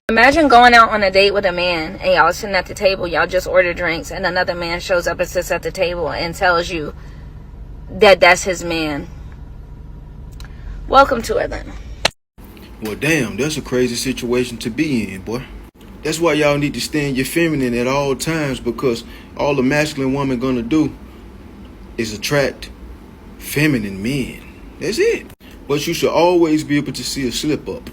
Imagine going out on a date with a man and y'all sitting at the table, y'all just order drinks, and another man shows up and sits at the table and tells you that that's his man. Welcome to Atlanta. Well, damn, that's a crazy situation to be in, boy. That's why y'all need to stand your feminine at all times, because all the masculine woman gonna do is attract feminine men. That's it. But you should always be able to see a slip up.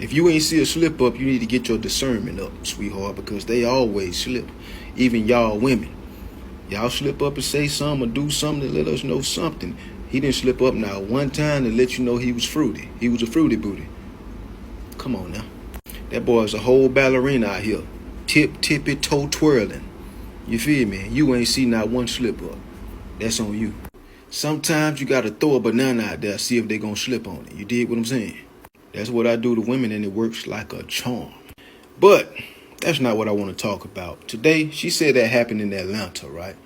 If you ain't see a slip up, you need to get your discernment up, sweetheart, because they always slip. Even y'all women. Y'all slip up and say something or do something to let us know something. He didn't slip up now one time to let you know he was fruity. He was a fruity booty. Come on now. That boy is a whole ballerina out here. Tippy toe twirling. You feel me? You ain't see not one slip up. That's on you. Sometimes you gotta throw a banana out there, see if they gonna slip on it. You dig what I'm saying? That's what I do to women, and it works like a charm. But that's not what I want to talk about. Today, she said that happened in Atlanta, right?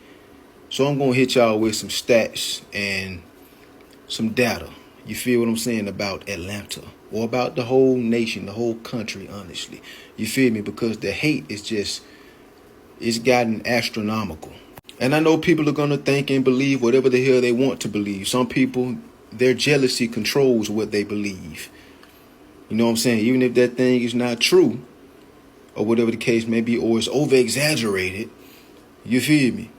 So I'm going to hit y'all with some stats and some data. You feel what I'm saying about Atlanta, or about the whole nation, the whole country, honestly. You feel me? Because the hate is just, it's gotten astronomical. And I know people are going to think and believe whatever the hell they want to believe. Some people, their jealousy controls what they believe. You know what I'm saying? Even if that thing is not true, or whatever the case may be, or is over-exaggerated, you feel me?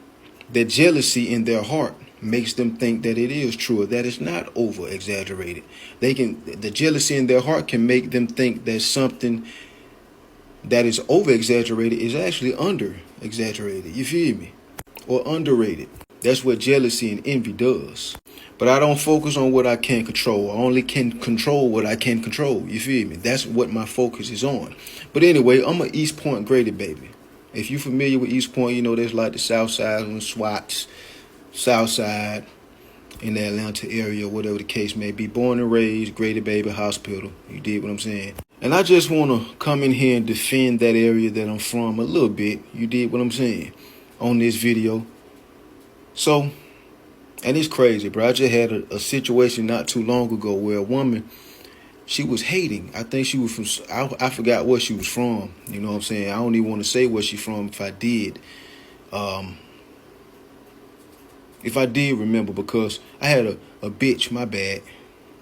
That jealousy in their heart makes them think that it is true, or that it's not over-exaggerated. The jealousy in their heart can make them think that something that is over-exaggerated is actually under-exaggerated. You feel me? Or underrated. That's what jealousy and envy does. But I don't focus on what I can't control. I only can control what I can control. You feel me? That's what my focus is on. But anyway, I'm an East Point graded baby. If you're familiar with East Point, you know there's like the South Side and SWATs, South Side in the Atlanta area, whatever the case may be. Born and raised, graded baby hospital. You dig what I'm saying? And I just want to come in here and defend that area that I'm from a little bit. You dig what I'm saying? On this video. So, and it's crazy, bro. I just had a situation not too long ago where a woman, she was hating. I think she was from, I forgot where she was from. You know what I'm saying? I don't even want to say where she's from if I did. If I did remember, because I had a bitch, my bad.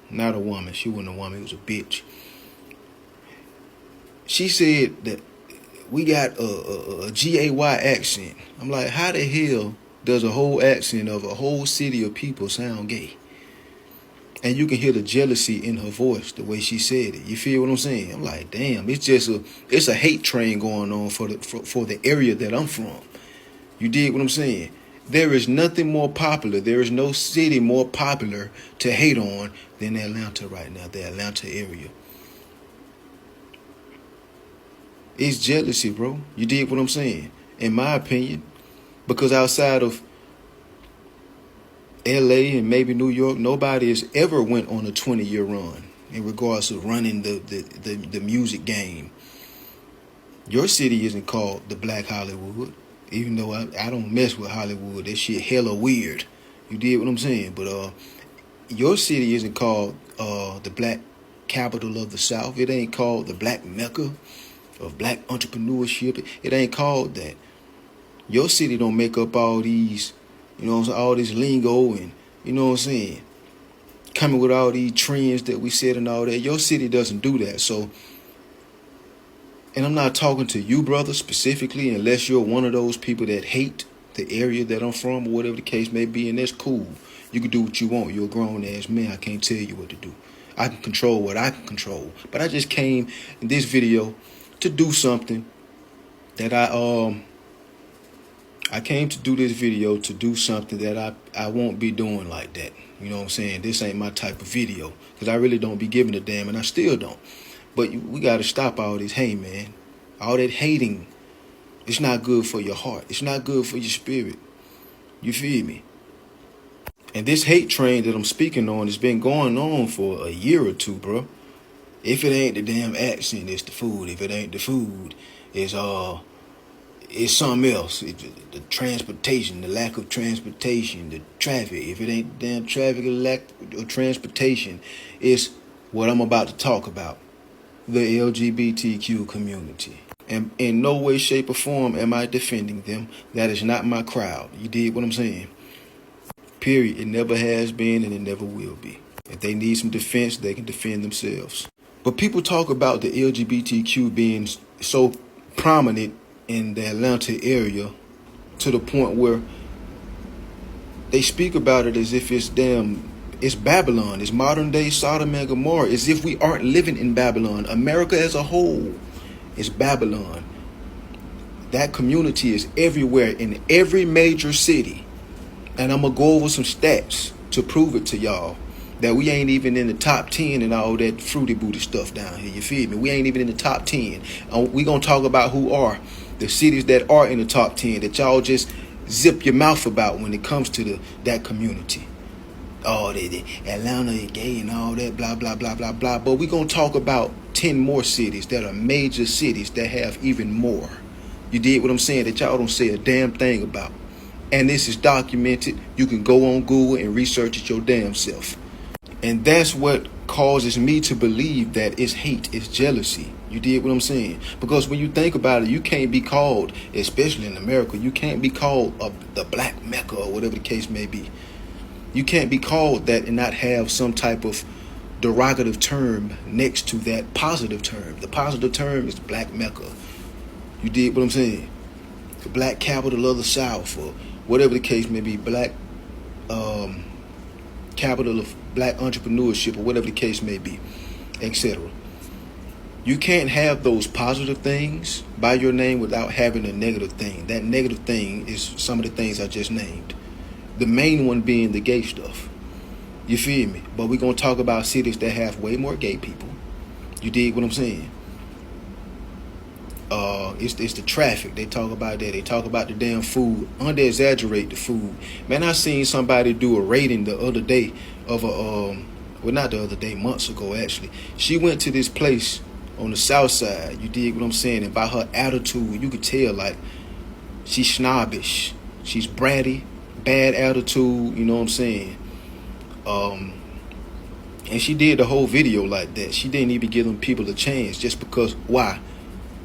Not a woman. She wasn't a woman. It was a bitch. She said that we got a G-A-Y accent. I'm like, how the hell does a whole accent of a whole city of people sound gay? And you can hear the jealousy in her voice, the way she said it. You feel what I'm saying? I'm like, damn, it's a hate train going on for the area that I'm from. You dig what I'm saying? There is nothing more popular. There is no city more popular to hate on than Atlanta right now, the Atlanta area. It's jealousy, bro. You dig what I'm saying? In my opinion. Because outside of LA and maybe New York, nobody has ever went on a 20-year run in regards to running the music game. Your city isn't called the Black Hollywood, even though I don't mess with Hollywood. That shit hella weird. You did what I'm saying? But your city isn't called the Black Capital of the South. It ain't called the Black Mecca of Black entrepreneurship. It ain't called that. Your city don't make up all these, you know, all this lingo and, you know what I'm saying, coming with all these trends that we said and all that. Your city doesn't do that. So, and I'm not talking to you, brother, specifically, unless you're one of those people that hate the area that I'm from or whatever the case may be, and that's cool. You can do what you want. You're a grown-ass man. I can't tell you what to do. I can control what I can control. But I just came in this video to do something that I came to do this video to do something that I won't be doing like that. You know what I'm saying? This ain't my type of video, because I really don't be giving a damn, and I still don't. But we got to stop all this hate, man. All that hating, it's not good for your heart. It's not good for your spirit. You feel me? And this hate train that I'm speaking on has been going on for a year or two, bro. If it ain't the damn accent, it's the food. If it ain't the food, it's something else. The transportation, the lack of transportation, the traffic. If it ain't the damn traffic or lack of transportation, it's what I'm about to talk about. the LGBTQ community. And in no way, shape, or form am I defending them. That is not my crowd. You dig what I'm saying? Period. It never has been and it never will be. If they need some defense, they can defend themselves. But people talk about the LGBTQ being so prominent in the Atlanta area to the point where they speak about it as if it's Babylon. It's modern day Sodom and Gomorrah, as if we aren't living in Babylon. America as a whole is Babylon. That community is everywhere in every major city. And I'm going to go over some stats to prove it to y'all that we ain't even in the top 10 and all that fruity booty stuff down here. You feel me? We ain't even in the top 10. We going to talk about who are the cities that are in the top 10 that y'all just zip your mouth about when it comes to that community. Oh, the Atlanta is gay and all that, blah, blah, blah, blah, blah. But we're going to talk about 10 more cities that are major cities that have even more. You did what I'm saying, that y'all don't say a damn thing about. And this is documented. You can go on Google and research it your damn self. And that's what causes me to believe that it's hate, it's jealousy. You did what I'm saying? Because when you think about it, you can't be called, especially in America, you can't be called the Black Mecca or whatever the case may be. You can't be called that and not have some type of derogative term next to that positive term. The positive term is Black Mecca. You did what I'm saying? The Black capital of the South, or whatever the case may be, Black capital of Black entrepreneurship, or whatever the case may be, etc. You can't have those positive things by your name without having a negative thing. That negative thing is some of the things I just named. The main one being the gay stuff. You feel me? But we're going to talk about cities that have way more gay people. You dig what I'm saying? It's the traffic. They talk about that. They talk about the damn food. Under-exaggerate the food. Man, I seen somebody do a rating the other day of not the other day, months ago actually. She went to this place on the south side. You dig what I'm saying? And by her attitude, you could tell like she's snobbish. She's bratty. Bad attitude, you know what I'm saying? And she did the whole video like that. She didn't even give them people a chance just because. Why?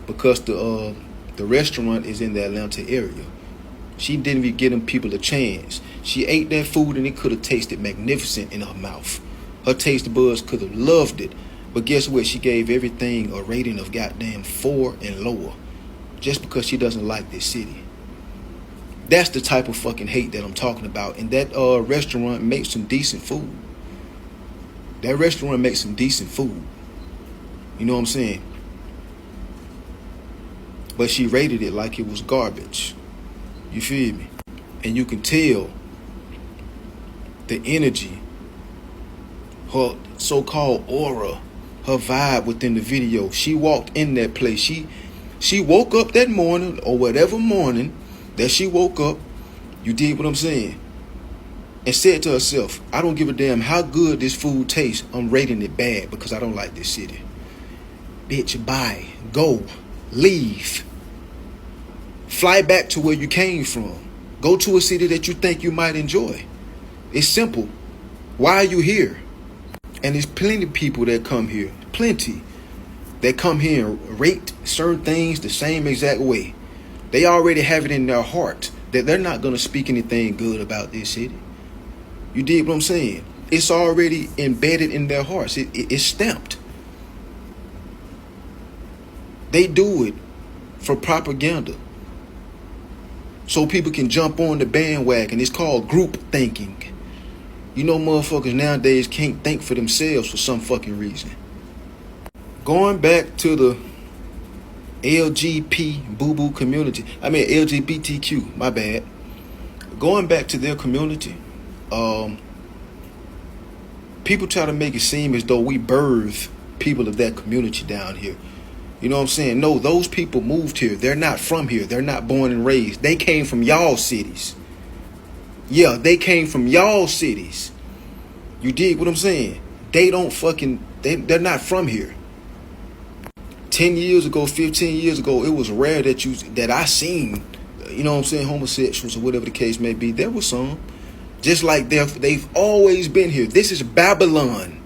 Because the restaurant is in the Atlanta area. She didn't even give them people a chance. She ate that food and it could have tasted magnificent in her mouth. Her taste buds could have loved it. But guess what? She gave everything a rating of goddamn 4 and lower. Just because she doesn't like this city. That's the type of fucking hate that I'm talking about. And that restaurant makes some decent food. That restaurant makes some decent food. You know what I'm saying? But she rated it like it was garbage. You feel me? And you can tell the energy, her so-called aura, her vibe within the video. She walked in that place. She woke up that morning, or whatever morning that she woke up, you did what I'm saying, and said to herself, I don't give a damn how good this food tastes. I'm rating it bad because I don't like this city. Bitch, bye. Go. Leave. Fly back to where you came from. Go to a city that you think you might enjoy. It's simple. Why are you here? And there's plenty of people that come here. Plenty. That come here and rate certain things the same exact way. They already have it in their heart that they're not going to speak anything good about this city. You dig what I'm saying? It's already embedded in their hearts. It's stamped. They do it for propaganda. So people can jump on the bandwagon. It's called group thinking. You know, motherfuckers nowadays can't think for themselves for some fucking reason. Going back to the LGBTQ community. LGBTQ, my bad. Going back to their community, people try to make it seem as though we birth people of that community down here. You know what I'm saying? No, those people moved here. They're not from here. They're not born and raised. They came from y'all cities. Yeah, they came from y'all cities. You dig what I'm saying? They don't fucking, they're not from here. 10 years ago, 15 years ago, it was rare that I seen, you know what I'm saying, homosexuals or whatever the case may be. There was some. Just like they've always been here. This is Babylon.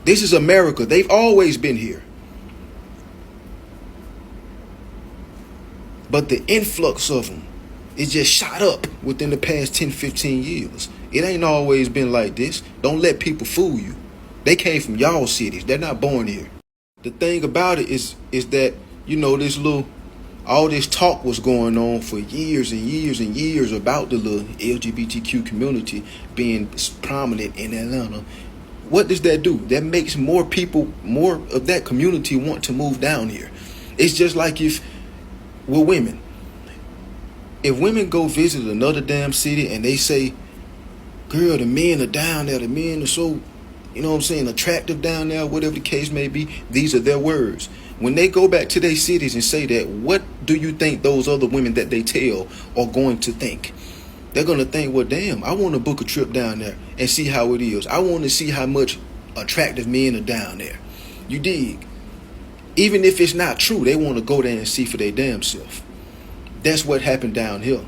This is America. They've always been here. But the influx of them, it just shot up within the past 10, 15 years. It ain't always been like this. Don't let people fool you. They came from y'all cities. They're not born here. The thing about it is that, all this talk was going on for years and years and years about the little LGBTQ community being prominent in Atlanta. What does that do? That makes more people, more of that community want to move down here. It's just like if we're women. If women go visit another damn city and they say, girl, the men are down there, the men are so, attractive down there, whatever the case may be, these are their words. When they go back to their cities and say that, what do you think those other women that they tell are going to think? They're going to think, well, damn, I want to book a trip down there and see how it is. I want to see how much attractive men are down there. You dig? Even if it's not true, they want to go there and see for their damn self. That's what happened down here.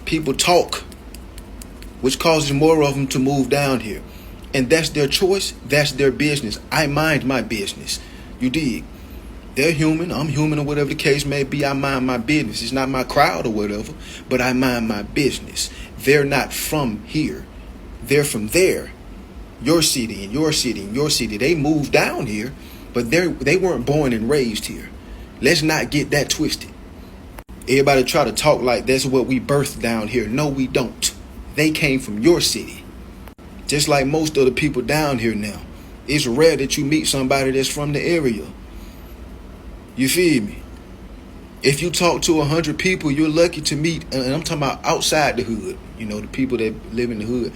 People talk, which causes more of them to move down here. And that's their choice. That's their business. I mind my business. You dig? They're human. I'm human, or whatever the case may be. I mind my business. It's not my crowd or whatever, but I mind my business. They're not from here. They're from there. Your city and your city and your city. They moved down here, but they weren't born and raised here. Let's not get that twisted. Everybody try to talk like that's what we birthed down here. No, we don't. They came from your city. Just like most of the people down here now. It's rare that you meet somebody that's from the area. You feel me? If you talk to 100 people, you're lucky to meet, and I'm talking about outside the hood, the people that live in the hood,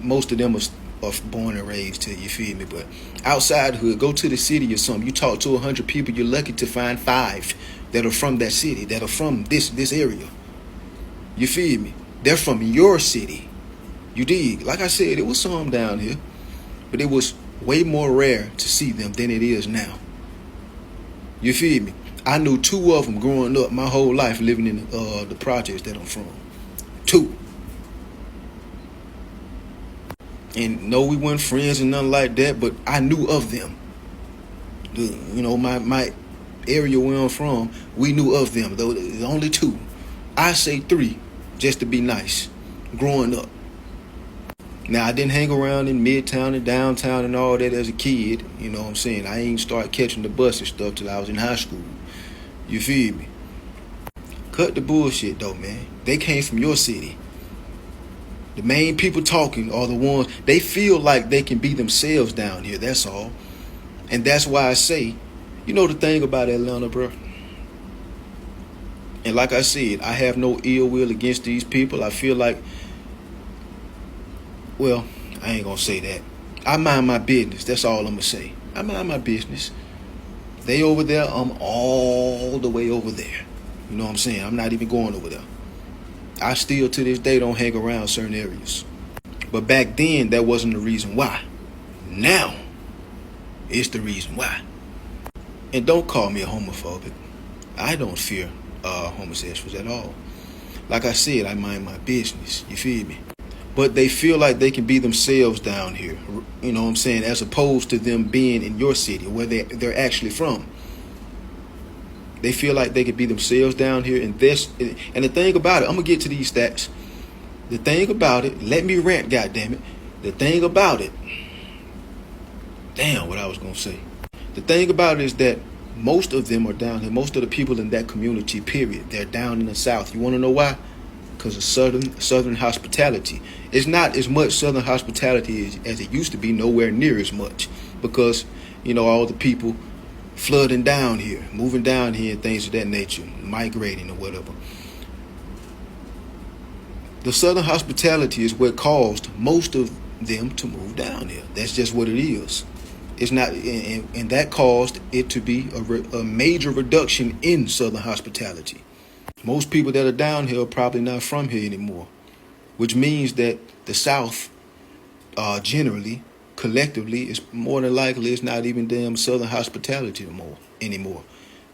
most of them are born and raised here, you feel me? But outside the hood, go to the city or something, you talk to 100 people, you're lucky to find 5 that are from that city, that are from this area. You feel me? They're from your city. You dig? Like I said, it was some down here, but it was way more rare to see them than it is now. You feel me? I knew 2 of them growing up my whole life living in the projects that I'm from. 2. And no, we weren't friends and nothing like that, but I knew of them. My area where I'm from, we knew of them. Though there's only 2. I say 3 just to be nice. Growing up. Now, I didn't hang around in Midtown and downtown and all that as a kid. You know what I'm saying? I ain't start catching the bus and stuff till I was in high school. You feel me? Cut the bullshit, though, man. They came from your city. The main people talking are the ones, they feel like they can be themselves down here. That's all. And that's why I say, the thing about Atlanta, bro. And like I said, I have no ill will against these people. I feel like, well, I ain't gonna say that. I mind my business. That's all I'm gonna say. I mind my business. They over there, I'm all the way over there. You know what I'm saying? I'm not even going over there. I still, to this day, don't hang around certain areas. But back then, that wasn't the reason why. Now, it's the reason why. And don't call me a homophobic. I don't fear homosexuals at all. Like I said, I mind my business. You feel me? But they feel like they can be themselves down here. You know what I'm saying? As opposed to them being in your city where they're actually from. They feel like they can be themselves down here. And the thing about it, I'm going to get to these stats. The thing about it, let me rant, goddammit. The thing about it, damn what I was going to say. The thing about it is that most of them are down here. Most of the people in that community, period, they're down in the South. You want to know why? Because of southern hospitality. It's not as much southern hospitality as it used to be, nowhere near as much. Because, all the people flooding down here, moving down here and things of that nature, migrating or whatever. The southern hospitality is what caused most of them to move down here. That's just what it is. It's not, and that caused it to be a major reduction in southern hospitality. Most people that are down here are probably not from here anymore, which means that the South, generally, collectively, is more than likely it's not even damn southern hospitality anymore,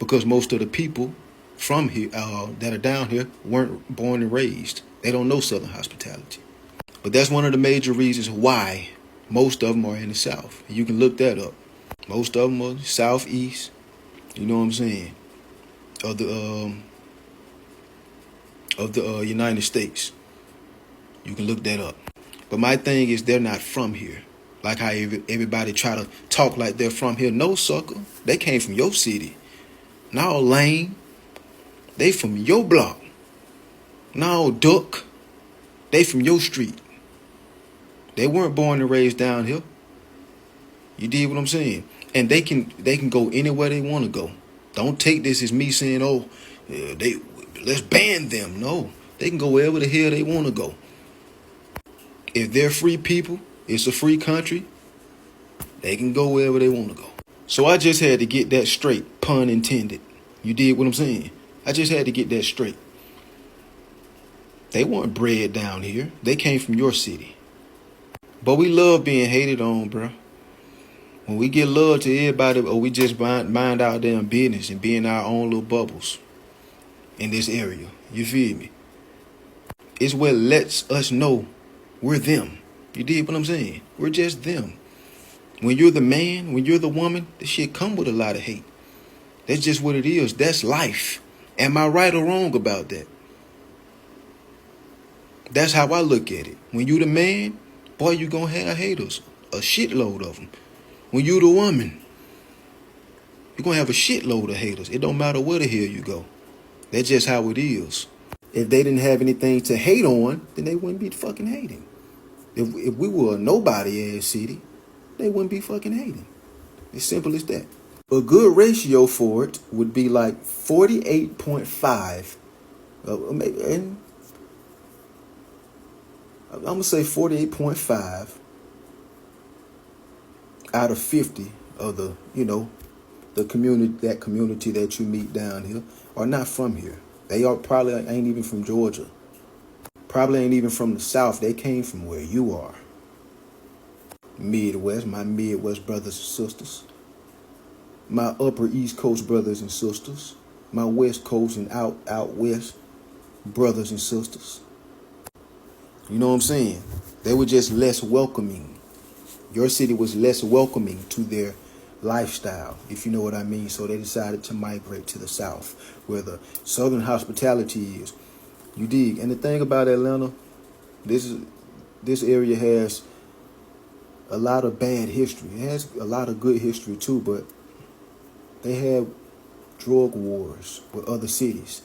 because most of the people from here that are down here weren't born and raised. They don't know southern hospitality. But that's one of the major reasons why most of them are in the South. You can look that up. Most of them are Southeast. You know what I'm saying? of the United States. You can look that up. But my thing is, they're not from here. Like how everybody try to talk like they're from here. No, sucker. They came from your city. No, lame. They from your block. No, duck. They from your street. They weren't born and raised down here. You dig what I'm saying? And they can go anywhere they want to go. Don't take this as me saying, oh, let's ban them. No, they can go wherever the hell they want to go. If they're free people, it's a free country, they can go wherever they want to go. So I just had to get that straight, pun intended. You did what I'm saying? I just had to get that straight. They weren't bred down here. They came from your city. But we love being hated on, bro. When we get love to everybody, or we just mind our damn business and be in our own little bubbles in this area. You feel me? It's what lets us know we're them. You dig what I'm saying? We're just them. When you're the man, when you're the woman, this shit come with a lot of hate. That's just what it is. That's life. Am I right or wrong about that? That's how I look at it. When you the man, boy, you gonna have haters. A shitload of them. When you the woman, you're gonna have a shitload of haters. It don't matter where the hell you go. That's just how it is. If they didn't have anything to hate on, then they wouldn't be fucking hating. If we were a nobody ass city, they wouldn't be fucking hating. It's simple as that. A good ratio for it would be like 48.5. And I'm gonna say 48.5 out of 50 of the, the community that you meet down here are not from here. They are probably ain't even from Georgia. Probably ain't even from the South. They came from where you are. Midwest, my Midwest brothers and sisters. My Upper East Coast brothers and sisters. My West Coast and out West brothers and sisters. You know what I'm saying? They were just less welcoming. Your city was less welcoming to their lifestyle, if you know what I mean. So they decided to migrate to the South, where the Southern hospitality is. You dig? And the thing about Atlanta, this area has a lot of bad history. It has a lot of good history too, but they have drug wars with other cities.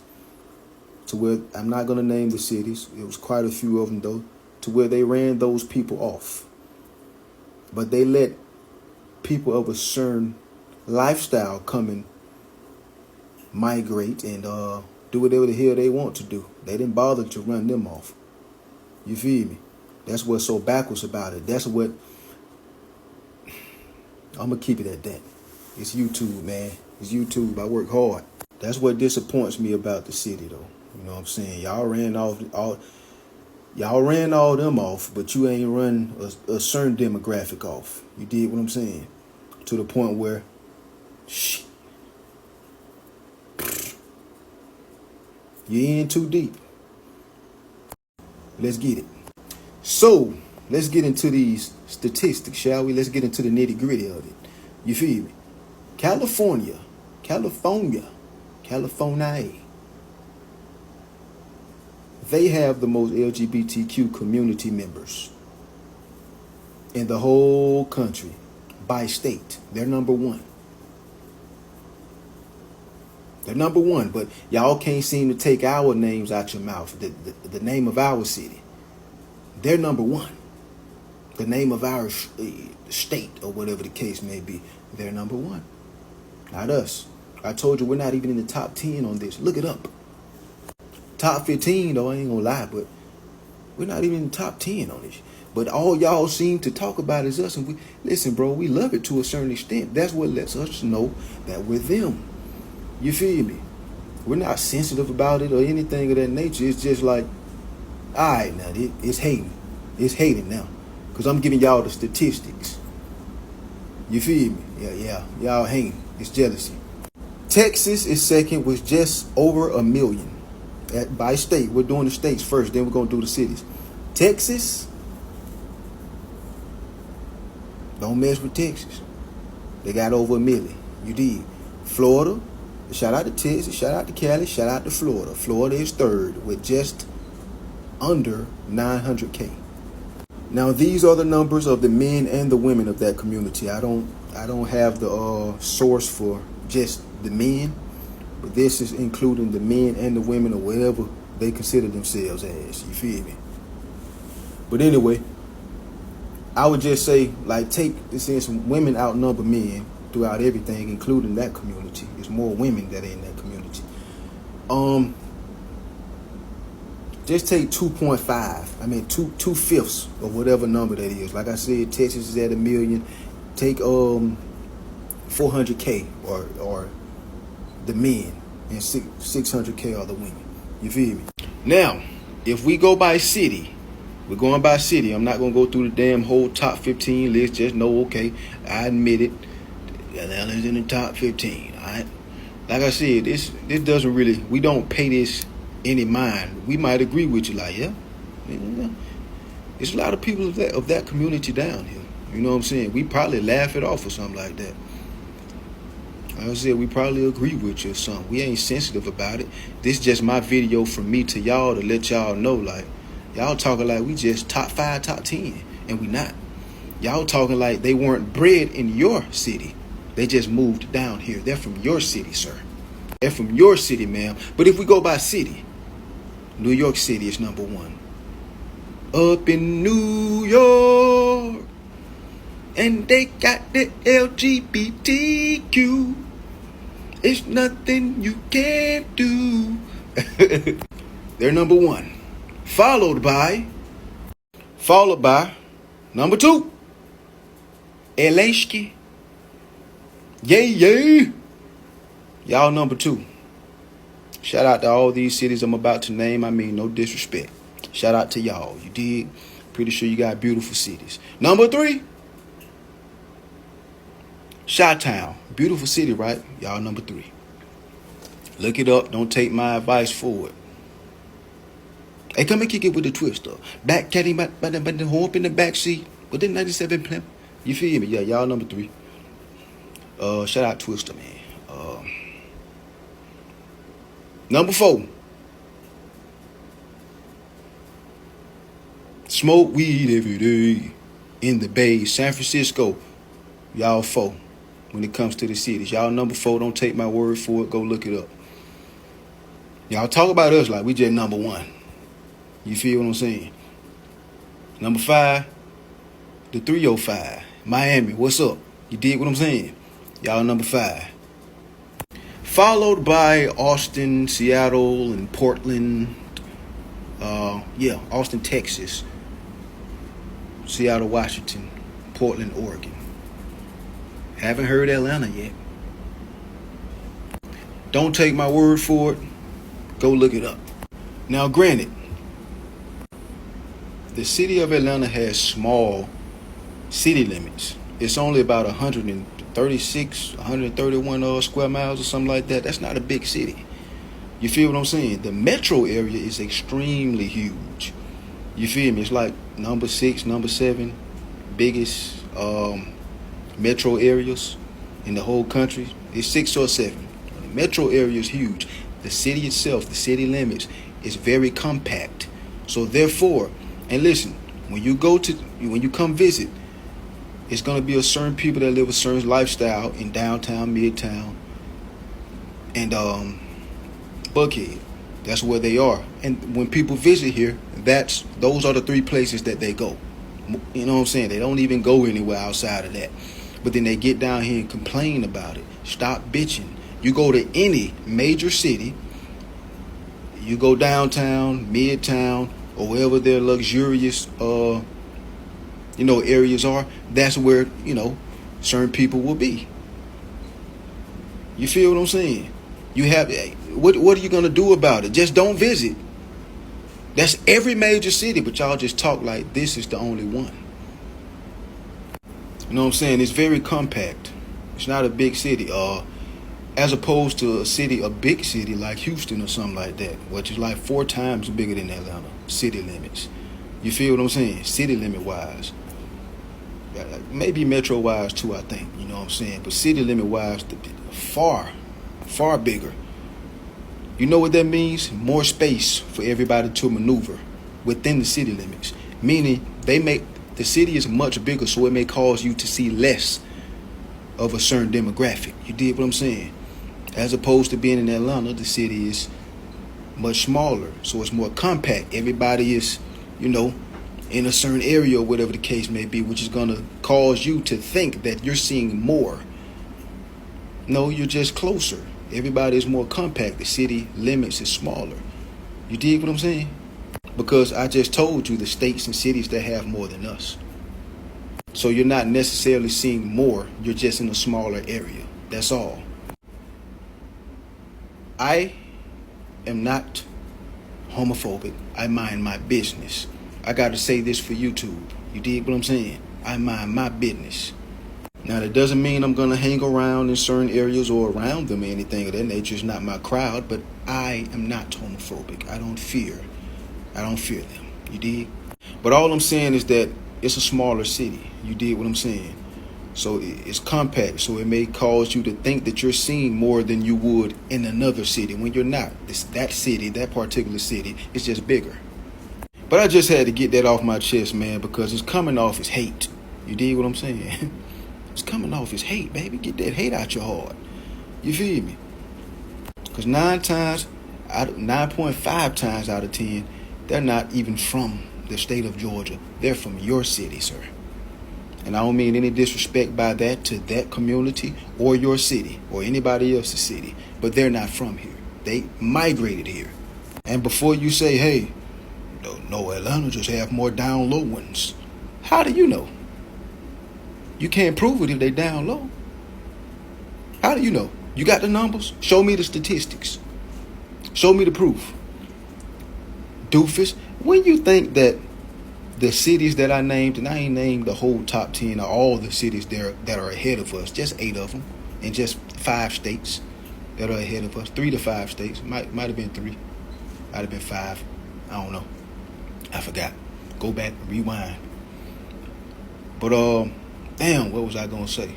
To where, I'm not going to name the cities, it was quite a few of them though, to where they ran those people off. But they let people of a certain lifestyle come and migrate and do whatever the hell they want to do. They didn't bother to run them off. You feel me? That's what's so backwards about it. That's what, I'm going to keep it at that. It's YouTube, man. It's YouTube. I work hard. That's what disappoints me about the city, though. You know what I'm saying? Y'all ran all them off, but you ain't run a certain demographic off. You did what I'm saying? To the point where, shit, you're in too deep. Let's get it. So, let's get into these statistics, shall we? Let's get into the nitty gritty of it. You feel me? California. They have the most LGBTQ community members in the whole country by state. They're number one. They're number one, but y'all can't seem to take our names out your mouth. The name of our city. They're number one. The name of our state, or whatever the case may be. They're number one. Not us. I told you we're not even in the top 10 on this. Look it up. Top 15, though, I ain't gonna lie, but we're not even in the top 10 on this. But all y'all seem to talk about is us. And listen, bro, we love it to a certain extent. That's what lets us know that we're them. You feel me? We're not sensitive about it or anything of that nature. It's just like, all right, now, it's hating. It's hating now. Because I'm giving y'all the statistics. You feel me? Yeah. Y'all hating. It's jealousy. Texas is second with just over 1 million. By state. We're doing the states first, then we're going to do the cities. Texas, don't mess with Texas. They got over 1 million. You dig? Florida Shout out to Texas, shout out to Cali, shout out to Florida. Florida is third with just under 900K. Now these are the numbers of the men and the women of that community. I don't have the source for just the men, but this is including the men and the women or whatever they consider themselves as. You feel me? But anyway, I would just say, like, since women outnumber men throughout everything, including that community. There's more women that are in that community. Just take 2.5. I mean, 2/5 or whatever number that is. Like I said, Texas is at 1 million. Take 400K or the men, and 600K are the women. You feel me? Now, if we go by city, we're going by city. I'm not gonna go through the damn whole top 15 list. Just know, okay, I admit it. Atlanta's in the top 15. All right. Like I said, this doesn't really. We don't pay this any mind. We might agree with you, like, yeah, there's a lot of people of that community down here. You know what I'm saying? We probably laugh it off or something like that. Like I said, we probably agree with you or something. We ain't sensitive about it. This is just my video from me to y'all to let y'all know, like, y'all talking like we just top 5, top 10, and we not. Y'all talking like they weren't bred in your city. They just moved down here. They're from your city, sir. They're from your city, ma'am. But if we go by city, New York City is number 1. Up in New York, and they got the LGBTQ. It's nothing you can't do. They're number 1. Followed by number 2, Elashki. Yay. Y'all number 2. Shout out to all these cities I'm about to name. I mean, no disrespect. Shout out to y'all. You dig? Pretty sure you got beautiful cities. Number 3, Chi-Town. Beautiful city, right? Y'all number 3. Look it up. Don't take my advice for it. Hey, come and kick it with the twister. Back caddy, but the hump in the back seat with the 97 plimp. You feel me? Yeah, y'all number 3. Shout out Twister, man. Number 4. Smoke weed every day in the Bay, San Francisco. Y'all 4 when it comes to the cities. Y'all number 4. Don't take my word for it. Go look it up. Y'all talk about us like we just number 1. You feel what I'm saying? Number 5, the 305, Miami. What's up? You dig what I'm saying? Y'all number 5. Followed by Austin, Seattle, and Portland. Austin, Texas. Seattle, Washington. Portland, Oregon. Haven't heard Atlanta yet. Don't take my word for it. Go look it up. Now, granted, the city of Atlanta has small city limits. It's only about 136, 131 square miles or something like that. That's not a big city. You feel what I'm saying? The metro area is extremely huge. You feel me? It's like number 6, number 7 biggest metro areas in the whole country. It's 6 or 7. The metro area is huge. The city itself, the city limits, is very compact. So therefore, and listen, when you come visit, it's gonna be a certain people that live a certain lifestyle in downtown, midtown, and Buckhead. That's where they are. And when people visit here, those are the 3 places that they go. You know what I'm saying? They don't even go anywhere outside of that. But then they get down here and complain about it. Stop bitching. You go to any major city, you go downtown, midtown, or wherever their luxurious areas are, that's where, certain people will be. You feel what I'm saying? You have what are you gonna do about it? Just don't visit. That's every major city, but y'all just talk like this is the only one. You know what I'm saying? It's very compact. It's not a big city. As opposed to a big city like Houston or something like that, which is like 4 times bigger than Atlanta, city limits. You feel what I'm saying? City limit wise. Maybe metro wise too, I think. You know what I'm saying? But city limit wise, far far bigger. You know what that means? More space for everybody to maneuver within the city limits. Meaning the city is much bigger, so it may cause you to see less of a certain demographic. You dig what I'm saying? As opposed to being in Atlanta, the city is much smaller, so it's more compact. Everybody is, in a certain area or whatever the case may be, which is gonna cause you to think that you're seeing more. No, you're just closer. Everybody is more compact. The city limits is smaller. You dig what I'm saying? Because I just told you the states and cities that have more than us. So you're not necessarily seeing more. You're just in a smaller area. That's all. I am not homophobic. I mind my business. I got to say this for YouTube. You dig what I'm saying? I mind my business. Now, that doesn't mean I'm going to hang around in certain areas or around them or anything of that nature. It's not my crowd, but I am not homophobic. I don't fear them. You dig? But all I'm saying is that it's a smaller city. You dig what I'm saying? So it's compact, so it may cause you to think that you're seeing more than you would in another city when you're not. That particular city, is just bigger. But I just had to get that off my chest, man, because it's coming off as hate. You dig what I'm saying? It's coming off as hate, baby. Get that hate out your heart. You feel me? Because 9.5 times out of 10, they're not even from the state of Georgia. They're from your city, sir. And I don't mean any disrespect by that to that community or your city or anybody else's city. But they're not from here. They migrated here. And before you say, hey, no, Atlanta just have more down low ones. How do you know? You can't prove it if they down low. How do you know? You got the numbers? Show me the statistics. Show me the proof. Doofus, when you think that the cities that I named, and I ain't named the whole top 10 of all the cities there that are ahead of us, just 8 of them, and just 5 states that are ahead of us, 3 to 5 states, might have been 3, might have been 5, I don't know, I forgot. Go back, rewind. But damn, what was I gonna say?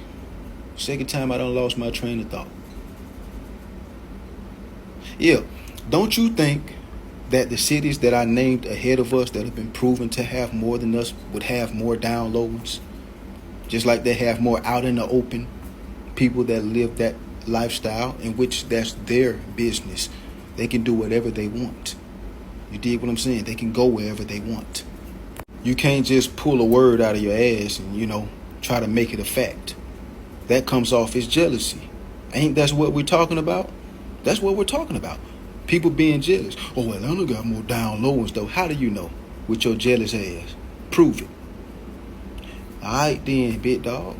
Second time I done lost my train of thought. Yeah, don't you think that the cities that I named ahead of us that have been proven to have more than us would have more down low ones? Just like they have more out in the open people that live that lifestyle, in which that's their business. They can do whatever they want. You dig what I'm saying? They can go wherever they want. You can't just pull a word out of your ass and, try to make it a fact. That comes off as jealousy. Ain't that's what we're talking about? That's what we're talking about. People being jealous. Oh, Atlanta got more down low and stuff. How do you know? With your jealous ass. Prove it. Alright then, big dog.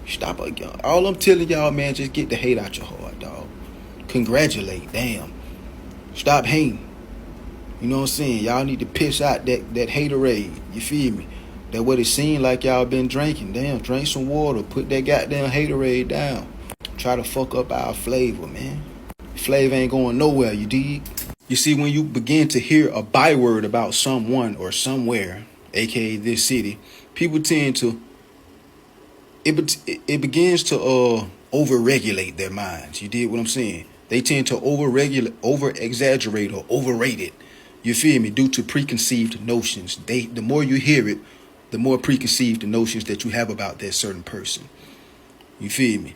Stop again. All I'm telling y'all, man, just get the hate out your heart, dog. Congratulate, damn. Stop hating. You know what I'm saying? Y'all need to piss out that haterade. You feel me? That what it seemed like y'all been drinking. Damn, drink some water. Put that goddamn haterade down. Try to fuck up our flavor, man. Flavor ain't going nowhere, you dig? You see, when you begin to hear a byword about someone or somewhere, aka this city, people tend to, it begins to over-regulate their minds. You dig what I'm saying? They tend to over-exaggerate or overrate it. You feel me? Due to preconceived notions. The more you hear it, the more preconceived the notions that you have about that certain person. You feel me?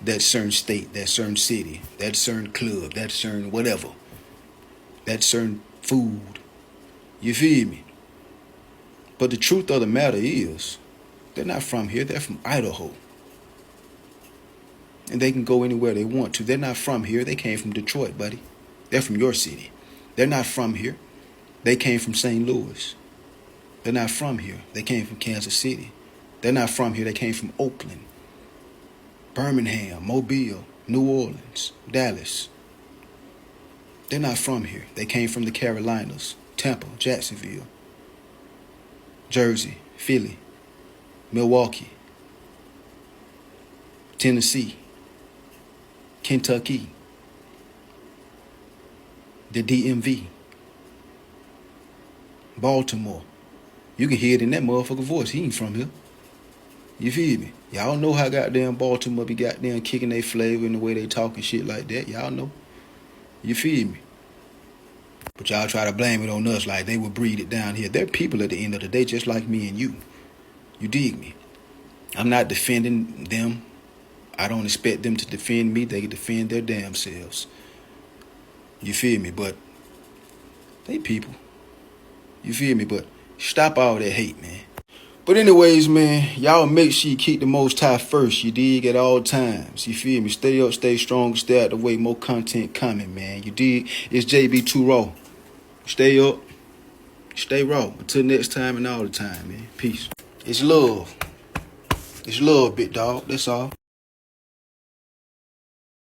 That certain state, that certain city, that certain club, that certain whatever, that certain food. You feel me? But the truth of the matter is, they're not from here. They're from Idaho. And they can go anywhere they want to. They're not from here. They came from Detroit, buddy. They're from your city. They're not from here. They came from St. Louis. They're not from here. They came from Kansas City. They're not from here. They came from Oakland, Birmingham, Mobile, New Orleans, Dallas. They're not from here. They came from the Carolinas, Tampa, Jacksonville, Jersey, Philly, Milwaukee, Tennessee, Kentucky, the DMV, Baltimore. You can hear it in that motherfucker voice. He ain't from here. You feel me? Y'all know how goddamn Baltimore be goddamn kicking their flavor in the way they talk and shit like that. Y'all know. You feel me? But y'all try to blame it on us like they would breed it down here. They're people at the end of the day just like me and you. You dig me? I'm not defending them. I don't expect them to defend me. They can defend their damn selves. You feel me? But they people. You feel me? But stop all that hate, man. But anyways, man, y'all make sure you keep the Most High first, you dig, at all times. You feel me? Stay up, stay strong, stay out the way. More content coming, man. You dig? It's JB2 Raw. Stay up, stay raw. Until next time and all the time, man. Peace. It's love. It's love, big dog. That's all.